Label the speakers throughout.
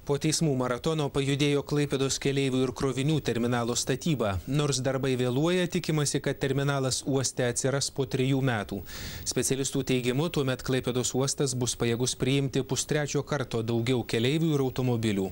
Speaker 1: Po teismų maratono pajudėjo Klaipėdos keleivių ir krovinių terminalo statyba. Nors darbai vėluoja, tikimasi, kad terminalas uoste atsiras po 3 metų. Specialistų teigimu, tuomet Klaipėdos uostas bus pajėgus priimti pustrečio karto daugiau keleivių ir automobilių.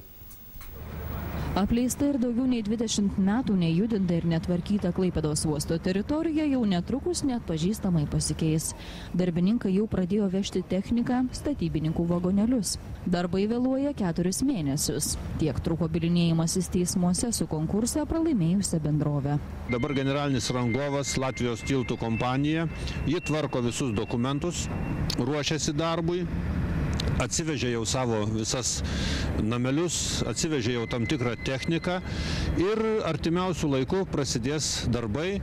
Speaker 2: Apleista ir daugiau nei 20 metų nejudinta ir netvarkyta Klaipėdos uosto teritorija jau netrukus neatpažįstamai pasikeis. Darbininkai jau pradėjo vežti techniką, statybininkų vagonelius. Darbai vėluoja 4 mėnesius. Tiek truko bylinėjimasis teismuose su konkursą pralaimėjusią bendrovę.
Speaker 3: Dabar generalinis rangovas Latvijos tiltų kompanija. Ji tvarko visus dokumentus, ruošiasi darbui. Atsivežė jau savo visas namelius, atsivežė jau tam tikrą techniką ir artimiausių laikų prasidės darbai.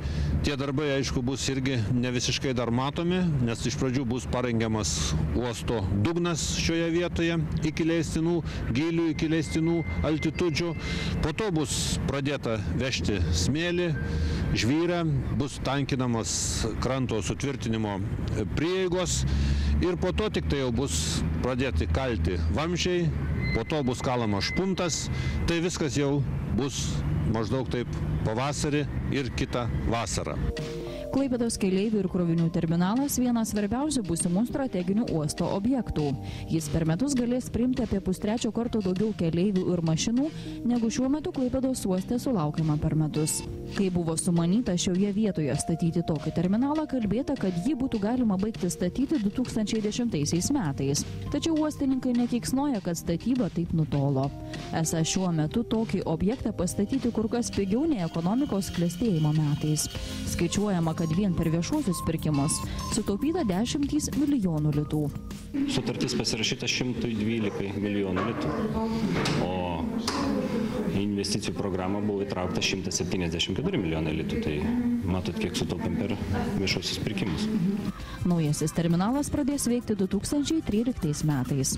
Speaker 3: Tie darbai, aišku, bus irgi ne visiškai dar matomi, nes iš pradžių bus parengiamas uosto dugnas šioje vietoje iki leistinų gylių, iki leistinų altitudžių. Po to bus pradėta vežti smėlį, žvyrę, bus tankinamas kranto sutvirtinimo prieigos ir po to tik tai jau bus pradėti kalti vamzdžiai, po to bus kalamas špuntas, tai viskas jau bus maždaug taip pavasarį ir kitą vasarą.
Speaker 2: Klaipėdos keleivių ir krovinių terminalas vienas svarbiausių būsimų strateginių uosto objektų. Jis per metus galės priimti apie pustrečio karto daugiau keleivių ir mašinų, negu šiuo metu Klaipėdos uoste sulaukiama per metus. Kai buvo sumanyta šioje vietoje statyti tokį terminalą, kalbėta, kad jį būtų galima baigti statyti 2010 metais. Tačiau uostininkai nekeiksnoja, kad statyba taip nutolo. Esą šiuo metu tokį objektą pastatyti kur kas pigiau nei ekonomikos klestėjimo metais. Skaičiuojama, kad vien per viešuosius pirkimus sutaupyta 10 milijonų litų.
Speaker 4: Sutartis pasirašyta 112 milijonų litų, o investicijų programą buvo įtraukta 174 milijonai litų. Tai matot, kiek sutaupėm per viešuosius pirkimus.
Speaker 2: Naujasis terminalas pradės veikti 2013 metais.